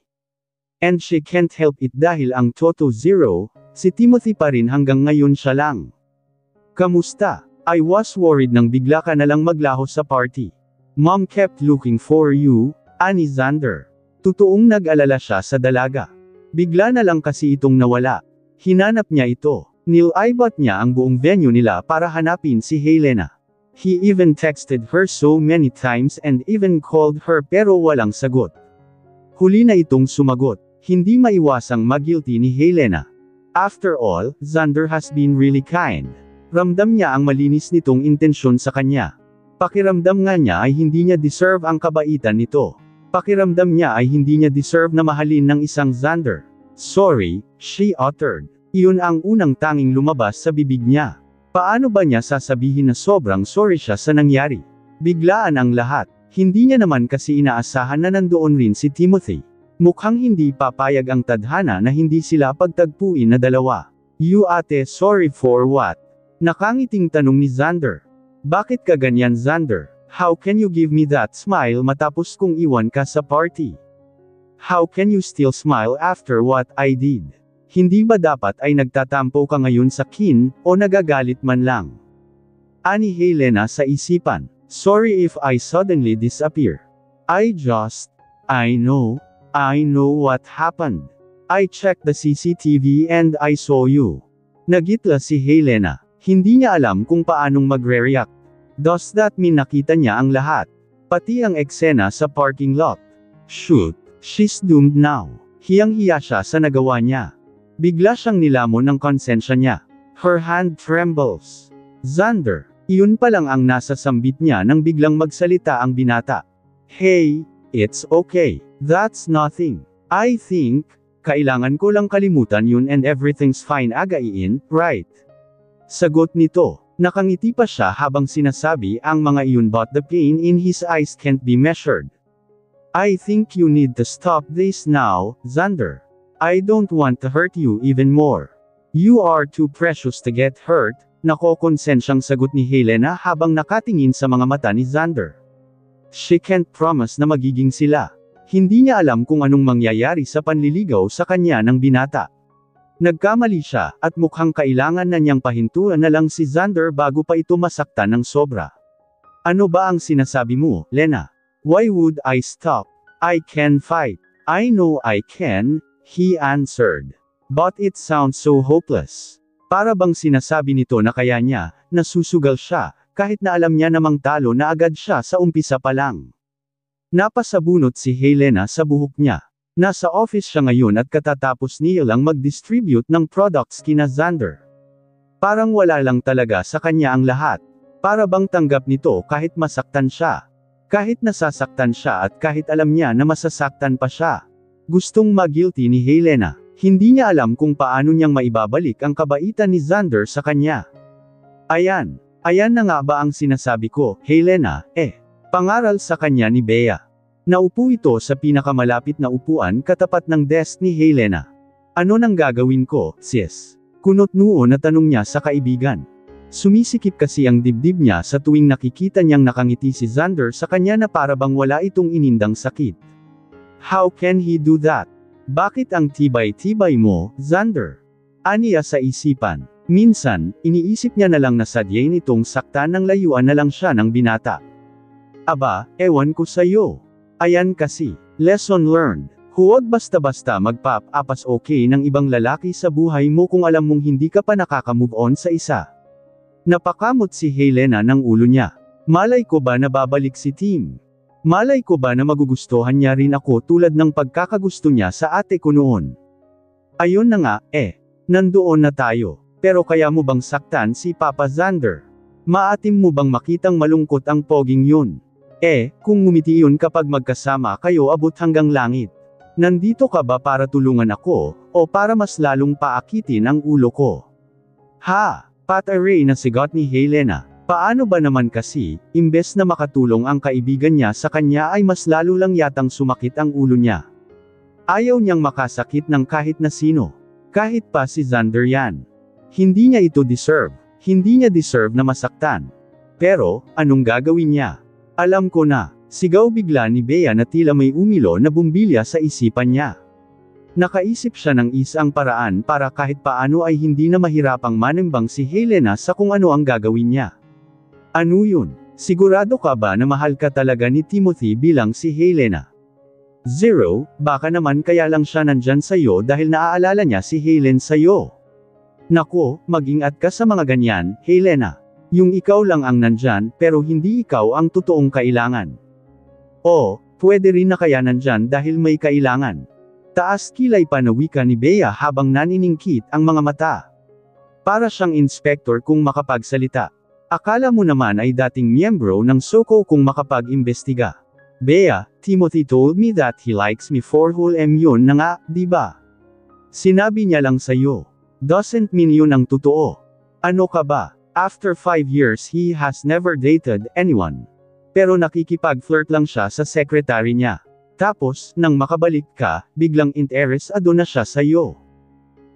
And she can't help it dahil ang Toto Zero, si Timothy pa rin hanggang ngayon siya lang. Kamusta? I was worried nang bigla ka na lang maglaho sa party. Mom kept looking for you, ani Xander. Totoong nag-alala siya sa dalaga. Bigla na lang kasi itong nawala. Hinanap niya ito. Nilibot niya ang buong venue nila para hanapin si Helena. He even texted her so many times and even called her pero walang sagot. Huli na itong sumagot. Hindi maiwasang mag-guilty ni Helena. After all, Xander has been really kind. Ramdam niya ang malinis nitong intensyon sa kanya. Pakiramdam nga niya ay hindi niya deserve ang kabaitan nito. Pakiramdam niya ay hindi niya deserve na mahalin ng isang Xander. Sorry, she uttered. Iyon ang unang tanging lumabas sa bibig niya. Paano ba niya sasabihin na sobrang sorry siya sa nangyari? Biglaan ang lahat. Hindi niya naman kasi inaasahan na nandoon rin si Timothy. Mukhang hindi papayag ang tadhana na hindi sila pagtagpuin na dalawa. You ate, sorry for what? Nakangiting tanong ni Xander. Bakit ka ganyan, Xander? How can you give me that smile matapos kong iwan ka sa party? How can you still smile after what I did? Hindi ba dapat ay nagtatampo ka ngayon sa kin, o nagagalit man lang? Ani Helena sa isipan. Sorry if I suddenly disappear. I know what happened. I checked the CCTV and I saw you. Nagitla si Helena. Hindi niya alam kung paanong magre-react. Does that mean nakita niya ang lahat? Pati ang eksena sa parking lot. Shoot, she's doomed now. Hiyang-hiya siya sa nagawa niya. Bigla siyang nilamon ng konsensya niya. Her hand trembles. Xander, iyon pa lang ang nasa sambit niya nang biglang magsalita ang binata. Hey, it's okay. That's nothing. I think, kailangan ko lang kalimutan yun and everything's fine agaiin, right? Sagot nito. Nakangiti pa siya habang sinasabi ang mga iyon but the pain in his eyes can't be measured. I think you need to stop this now, Xander. I don't want to hurt you even more. You are too precious to get hurt, nakokonsensyang sagot ni Helena habang nakatingin sa mga mata ni Xander. She can't promise na magiging sila. Hindi niya alam kung anong mangyayari sa panliligaw sa kanya ng binata. Nagkamali siya, at mukhang kailangan na niyang pahintuan na lang si Xander bago pa ito masaktan ng sobra. Ano ba ang sinasabi mo, Lena? Why would I stop? I can fight. I know I can. He answered. But it sounds so hopeless. Para bang sinasabi nito na kaya niya, nasusugal siya, kahit na alam niya namang talo na agad siya sa umpisa pa lang. Napasabunot si Helena sa buhok niya. Nasa office siya ngayon at katatapos niya lang mag-distribute ng products kina Xander. Parang wala lang talaga sa kanya ang lahat. Para bang tanggap nito kahit masaktan siya. Kahit nasasaktan siya at kahit alam niya na masasaktan pa siya. Gustong mag-guilty ni Helena. Hindi niya alam kung paano niyang maibabalik ang kabaitan ni Xander sa kanya. Ayan na nga ba ang sinasabi ko, Helena, pangaral sa kanya ni Bea. Naupo ito sa pinakamalapit na upuan katapat ng desk ni Helena. Ano nang gagawin ko, sis? Kunot noo na tanong niya sa kaibigan. Sumisikip kasi ang dibdib niya sa tuwing nakikita niyang nakangiti si Xander sa kanya na para bang wala itong inindang sakit. How can he do that? Bakit ang tibay-tibay mo, Xander? Aniya sa isipan. Minsan, iniisip niya na lang na sadyain itong saktan ng layuan na lang siya ng binata. Aba, ewan ko sa'yo. Ayan kasi. Lesson learned. Huwag basta-basta magpap-apas okay ng ibang lalaki sa buhay mo kung alam mong hindi ka pa nakaka-move on sa isa. Napakamot si Helena ng ulo niya. Malay ko ba na babalik si Tim? Malay ko ba na magugustuhan niya rin ako tulad ng pagkakagusto niya sa ate ko noon? Ayun na nga, nandoon na tayo. Pero kaya mo bang saktan si Papa Xander? Maatim mo bang makitang malungkot ang poging yun? Kung ngumiti yun kapag magkasama kayo abot hanggang langit. Nandito ka ba para tulungan ako, o para mas lalong paakitin ang ulo ko? Ha! Pataray na sigot ni Helena. Paano ba naman kasi, imbes na makatulong ang kaibigan niya sa kanya ay mas lalo lang yatang sumakit ang ulo niya. Ayaw niyang makasakit ng kahit na sino. Kahit pa si Xander yan. Hindi niya ito deserve. Hindi niya deserve na masaktan. Pero, anong gagawin niya? Alam ko na. Sigaw bigla ni Bea na tila may umilo na bumbilya sa isipan niya. Nakaisip siya ng isang paraan para kahit paano ay hindi na mahirapang manimbang si Helena sa kung ano ang gagawin niya. Ano yun? Sigurado ka ba na mahal ka talaga ni Timothy bilang si Helena? 0, baka naman kaya lang siya nandyan sa'yo dahil naaalala niya si Helen sa'yo. Naku, mag-ingat ka sa mga ganyan, Helena. Yung ikaw lang ang nandyan, pero hindi ikaw ang totoong kailangan. O, pwede rin na kaya nandyan dahil may kailangan. Taas kilay pa na wika ni Bea habang naniningkit ang mga mata. Para siyang inspektor kung makapagsalita. Akala mo naman ay dating miyembro ng Soko kung makapag-imbestiga. Bea, Timothy told me that he likes me for whole yun na nga, di ba? Sinabi niya lang sa'yo. Doesn't mean yun ang totoo. Ano ka ba? After 5 years he has never dated anyone. Pero nakikipag-flirt lang siya sa secretary niya. Tapos, nang makabalik ka, biglang interesado na siya sa'yo.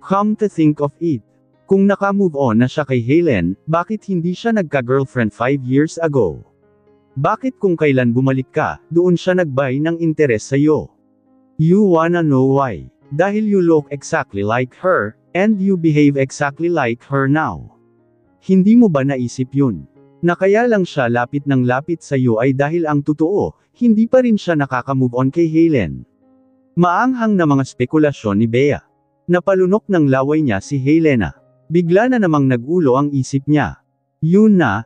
Come to think of it. Kung naka-move on na siya kay Helen, bakit hindi siya nagka-girlfriend 5 years ago? Bakit kung kailan bumalik ka, doon siya nagbay ng interes sa'yo? You wanna know why? Dahil you look exactly like her, and you behave exactly like her now. Hindi mo ba naisip yun? Na kaya lang siya lapit ng lapit sa'yo ay dahil ang totoo, hindi pa rin siya nakaka-move on kay Helen. Maanghang na mga spekulasyon ni Bea. Napalunok ng laway niya si Helena. Bigla na namang nag-ulo ang isip niya. Yun na,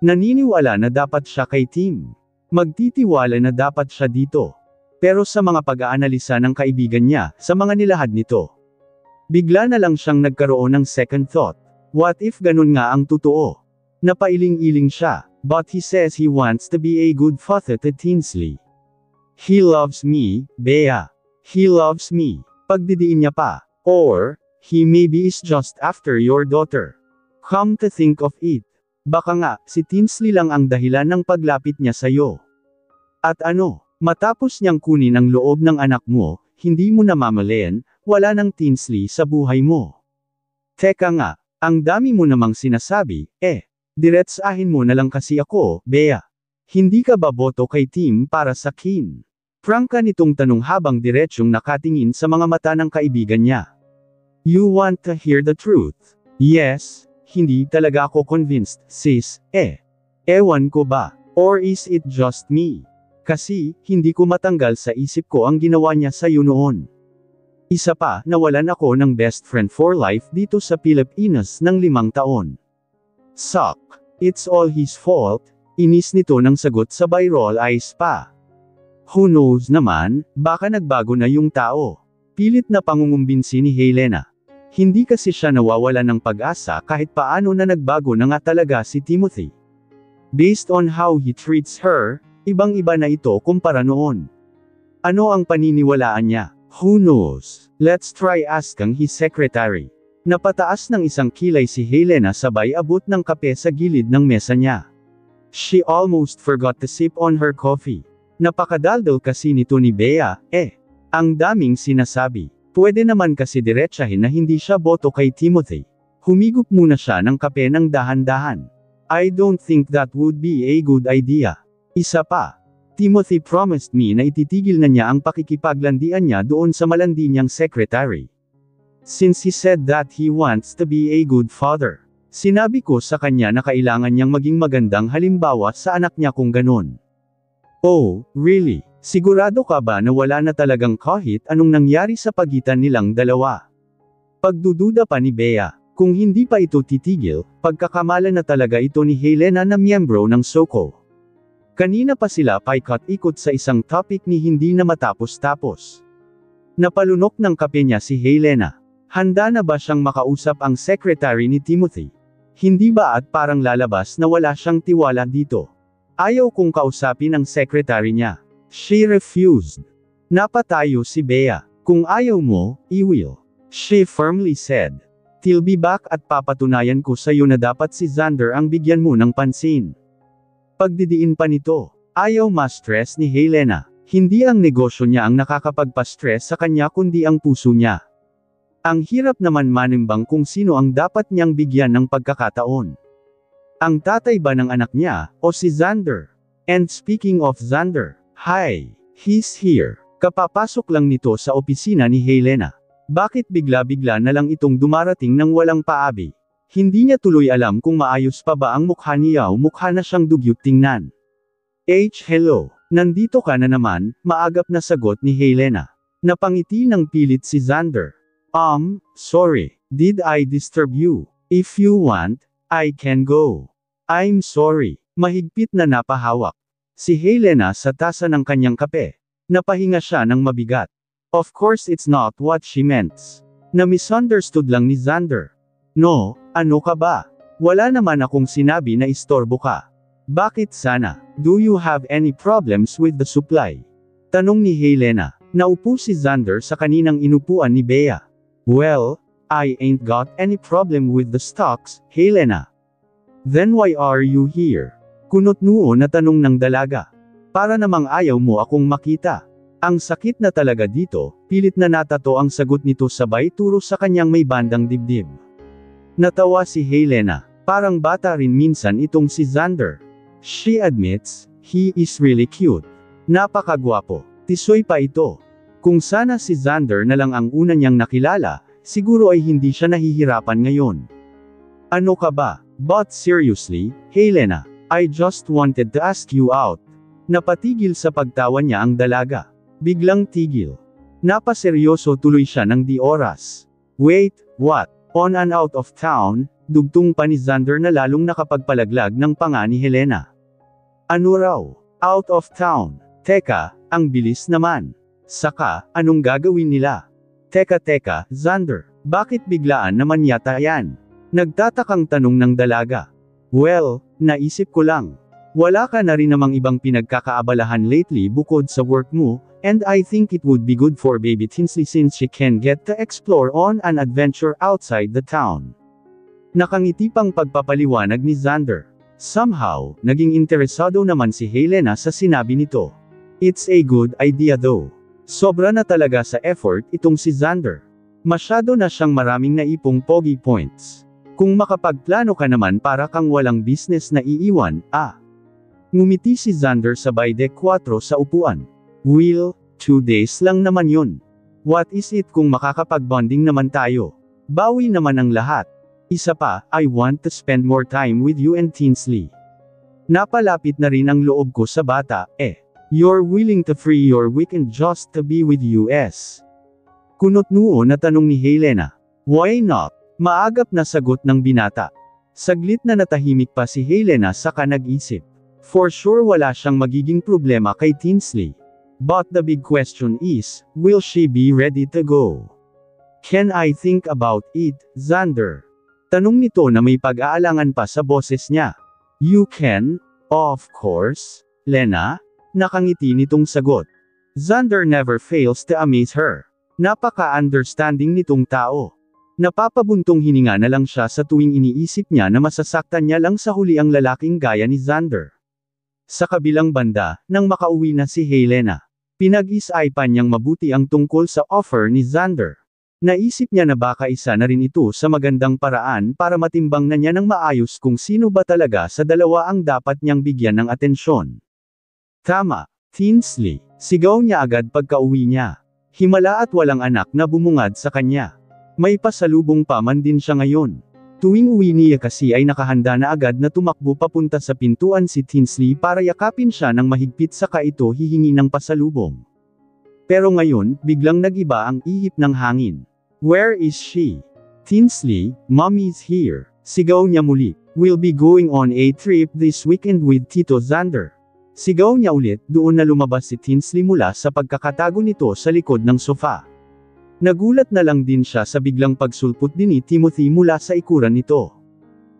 naniniwala na dapat siya kay Tim. Magtitiwala na dapat siya dito. Pero sa mga pag-aanalisa ng kaibigan niya, sa mga nilahad nito. Bigla na lang siyang nagkaroon ng second thought. What if ganun nga ang totoo? Napailing-iling siya, but he says he wants to be a good father to Tinsley. He loves me, Bea. He loves me. Pagdidiin niya pa. Or, he maybe is just after your daughter. Come to think of it. Baka nga, si Tinsley lang ang dahilan ng paglapit niya sa'yo. At ano, matapos niyang kunin ang loob ng anak mo, hindi mo namamalayan, wala ng Tinsley sa buhay mo. Teka nga. Ang dami mo namang sinasabi, diretsahin mo na lang kasi ako, Bea. Hindi ka ba boto kay Tim para sa kin? Prangka nitong tanong habang diretsyong nakatingin sa mga mata ng kaibigan niya. You want to hear the truth? Yes, hindi talaga ako convinced, sis, Ewan ko ba? Or is it just me? Kasi, hindi ko matanggal sa isip ko ang ginawa niya sa'yo noon. Isa pa, nawalan ako ng best friend for life dito sa Pilipinas ng 5 taon. Suck. It's all his fault. Inis nito ng sagot sa roll eyes pa. Who knows naman, baka nagbago na yung tao. Pilit na pangungumbinsi ni Helena. Hindi kasi siya nawawala ng pag-asa kahit paano na nagbago na nga talaga si Timothy. Based on how he treats her, ibang-iba na ito kumpara noon. Ano ang paniniwalaan niya? Who knows? Let's try asking his secretary. Napataas ng isang kilay si Helena sabay abot ng kape sa gilid ng mesa niya. She almost forgot to sip on her coffee. Napakadaldal kasi nito ni Bea, Ang daming sinasabi. Pwede naman kasi diretsahin na hindi siya boto kay Timothy. Humigop muna siya ng kape ng dahan-dahan. I don't think that would be a good idea. Isa pa. Timothy promised me na ititigil na niya ang pakikipaglandian niya doon sa malandi niyang secretary. Since he said that he wants to be a good father. Sinabi ko sa kanya na kailangan niyang maging magandang halimbawa sa anak niya kung ganon. Oh, really? Sigurado ka ba na wala na talagang kahit anong nangyari sa pagitan nilang dalawa? Pagdududa pa ni Bea, kung hindi pa ito titigil, pagkakamala na talaga ito ni Helena na miyembro ng Soko. Kanina pa sila paikot-ikot sa isang topic ni hindi na matapos-tapos. Napalunok ng kape niya si Helena. Handa na ba siyang makausap ang secretary ni Timothy? Hindi ba at parang lalabas na wala siyang tiwala dito? Ayaw kong kausapin ang secretary niya. She refused. Napatayo si Bea. Kung ayaw mo, I will. She firmly said. Till be back at papatunayan ko sa iyo na dapat si Xander ang bigyan mo ng pansin. Pagdidiin pa nito, ayaw ma-stress ni Helena. Hindi ang negosyo niya ang nakakapagpa-stress sa kanya kundi ang puso niya. Ang hirap naman manimbang kung sino ang dapat niyang bigyan ng pagkakataon. Ang tatay ba ng anak niya, o si Xander? And speaking of Xander, hi, he's here. Kapapasok lang nito sa opisina ni Helena. Bakit bigla-bigla na lang itong dumarating ng walang paabi? Hindi niya tuloy alam kung maayos pa ba ang mukha niya o mukha na siyang dugyot tingnan. Hello. Nandito ka na naman, maagap na sagot ni Helena. Napangiti ng pilit si Xander. Sorry. Did I disturb you? If you want, I can go. I'm sorry. Mahigpit na napahawak si Helena sa tasa ng kanyang kape. Napahinga siya ng mabigat. Of course it's not what she meant. Na-misunderstood lang ni Xander. No, ano ka ba? Wala naman akong sinabi na istorbo ka. Bakit sana? Do you have any problems with the supply? Tanong ni Helena. Naupo si Xander sa kaninang inupuan ni Bea. Well, I ain't got any problem with the stocks, Helena. Then why are you here? Kunot-noo na tanong ng dalaga. Para namang ayaw mo akong makita. Ang sakit na talaga dito, pilit na natato ang sagot nito sabay turo sa kanyang may bandang dibdib. Natawa si Helena. Parang bata rin minsan itong si Xander. She admits, he is really cute. Napakagwapo. Tisoy pa ito. Kung sana si Xander na lang ang una niyang nakilala, siguro ay hindi siya nahihirapan ngayon. Ano ka ba? But seriously, Helena, I just wanted to ask you out. Napatigil sa pagtawa niya ang dalaga. Biglang tigil. Napaseryoso tuloy siya ng di oras. Wait, what? On and out of town, dugtong pa ni Xander na lalong nakapagpalaglag ng panga ni Helena. Ano raw? Out of town. Teka, ang bilis naman. Saka, anong gagawin nila? Teka, Xander, bakit biglaan naman yata yan? Nagtatakang tanong ng dalaga. Well, naisip ko lang. Wala ka na rin namang ibang pinagkakaabalahan lately bukod sa work mo, and I think it would be good for baby Tinsley since she can get to explore on an adventure outside the town. Nakangiti pang pagpapaliwanag ni Xander. Somehow, naging interesado naman si Helena sa sinabi nito. It's a good idea though. Sobra na talaga sa effort itong si Xander. Masyado na siyang maraming naipong pogi points. Kung makapagplano ka naman para kang walang business na iiwan, Ngumiti si Xander sabay de 4 sa upuan. Will, 2 days lang naman yun. What is it kung makakapag-bonding naman tayo? Bawi naman ang lahat. Isa pa, I want to spend more time with you and Tinsley. Napalapit na rin ang loob ko sa bata, You're willing to free your weekend just to be with us? Kunot-noo na tanong ni Helena. Why not? Maagap na sagot ng binata. Saglit na natahimik pa si Helena saka nag-isip. For sure wala siyang magiging problema kay Tinsley. But the big question is, will she be ready to go? Can I think about it, Xander? Tanong nito na may pag-aalangan pa sa boses niya. You can, of course, Lena? Nakangiti nitong sagot. Xander never fails to amaze her. Napaka-understanding nitong tao. Napapabuntong hininga na lang siya sa tuwing iniisip niya na masasaktan niya lang sa huli ang lalaking gaya ni Xander. Sa kabilang banda, nang makauwi na si Helena, pinag-isipan niyang mabuti ang tungkol sa offer ni Xander. Naisip niya na baka isa na rin ito sa magandang paraan para matimbang na niya ng maayos kung sino ba talaga sa dalawa ang dapat niyang bigyan ng atensyon. Tama, Tinsley, sigaw niya agad pagka-uwi niya. Himala at walang anak na bumungad sa kanya. May pasalubong pa man din siya ngayon. Tuwing uwi niya kasi ay nakahanda na agad na tumakbo papunta sa pintuan si Tinsley para yakapin siya ng mahigpit saka ito hihingi ng pasalubong. Pero ngayon, biglang nag-iba ang ihip ng hangin. Where is she? Tinsley, Mommy's here. Sigaw niya muli. We'll be going on a trip this weekend with Tito Xander. Sigaw niya ulit, doon na lumabas si Tinsley mula sa pagkakatago nito sa likod ng sofa. Nagulat na lang din siya sa biglang pagsulpot din ni Timothy mula sa ikuran nito.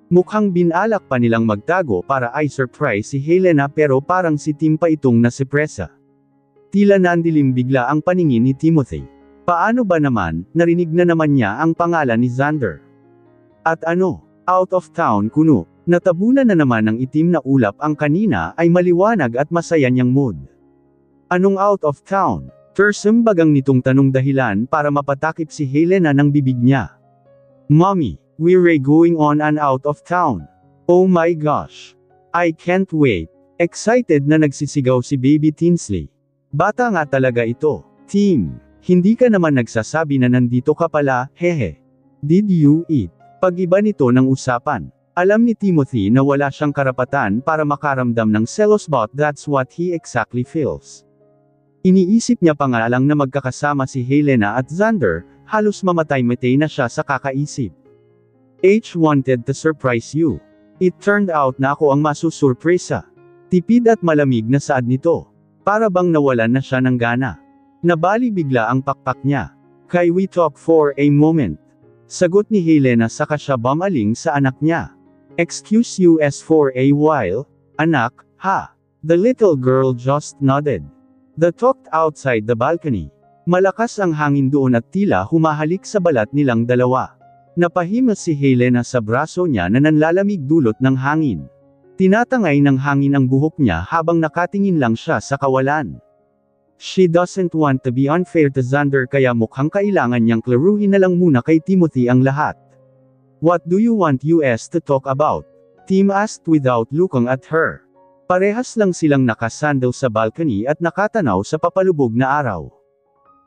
Mukhang binalak pa nilang magtago para i-surprise si Helena pero parang si Tim pa itong nasipresa. Tila nandilim bigla ang paningin ni Timothy. Paano ba naman, narinig na naman niya ang pangalan ni Xander. At ano, out of town kuno, natabunan na naman ng itim na ulap ang kanina ay maliwanag at masaya niyang mood. Anong out of town? Tersembagang nitong tanong dahilan para mapatakip si Helena ng bibig niya. Mommy, we're going on and out of town. Oh my gosh. I can't wait. Excited na nagsisigaw si baby Tinsley. Bata nga talaga ito. Tim, hindi ka naman nagsasabi na nandito ka pala, hehe. Did you eat? Pag-iba nito ng usapan. Alam ni Timothy na wala siyang karapatan para makaramdam ng selos but that's what he exactly feels. Iniisip niya pa nga lang na magkakasama si Helena at Xander, halos mamatay-matay na siya sa kakaisip. H wanted to surprise you. It turned out na ako ang masusurpresa. Tipid at malamig na saad nito. Para bang nawalan na siya ng gana. Nabali bigla ang pakpak niya. Can we talk for a moment? Sagot ni Helena saka siya bumaling sa anak niya. Excuse us for a while, anak, ha? The little girl just nodded. They talked outside the balcony. Malakas ang hangin doon at tila humahalik sa balat nilang dalawa. Napahimas si Helena sa braso niya na nanlalamig dulot ng hangin. Tinatangay ng hangin ang buhok niya habang nakatingin lang siya sa kawalan. She doesn't want to be unfair to Xander kaya mukhang kailangan niyang klaruhin na lang muna kay Timothy ang lahat. What do you want us to talk about? Tim asked without looking at her. Parehas lang silang nakasandal sa balcony at nakatanaw sa papalubog na araw.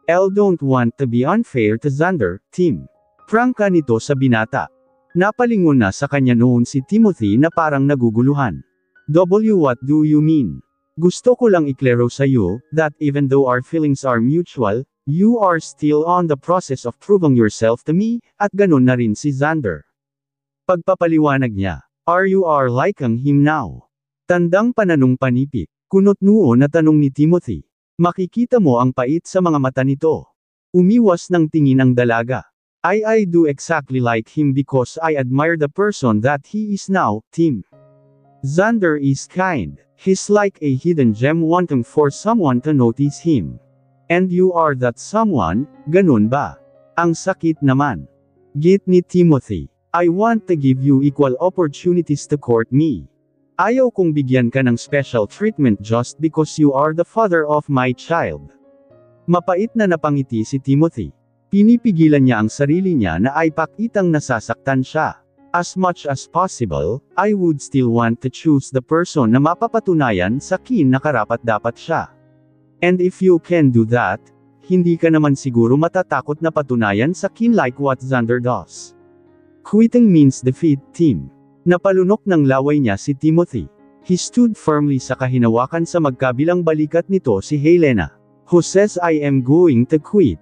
I don't want to be unfair to Xander, Tim. Prangka nito sa binata. Napalingon na sa kanya noon si Timothy na parang naguguluhan. What do you mean? Gusto ko lang iklaro sa iyo, that even though our feelings are mutual, you are still on the process of proving yourself to me, at ganun na rin si Xander. Pagpapaliwanag niya, you are liking him now. Tandang pananong panipik, kunot noo na tanong ni Timothy. Makikita mo ang pait sa mga mata nito. Umiwas ng tingin ang dalaga. I do exactly like him because I admire the person that he is now, Tim. Xander is kind. He's like a hidden gem wanting for someone to notice him. And you are that someone, ganun ba? Ang sakit naman. Git ni Timothy. I want to give you equal opportunities to court me. Ayaw kong bigyan ka ng special treatment just because you are the father of my child. Mapait na napangiti si Timothy. Pinipigilan niya ang sarili niya na ay pakitang nasasaktan siya. As much as possible, I would still want to choose the person na mapapatunayan sa akin na karapat-dapat siya. And if you can do that, hindi ka naman siguro matatakot na patunayan sa akin like what Xander does. Quitting means defeat, Tim. Napalunok ng laway niya si Timothy. He stood firmly sa kahinawakan sa magkabilang balikat nito si Helena. Who says I am going to quit?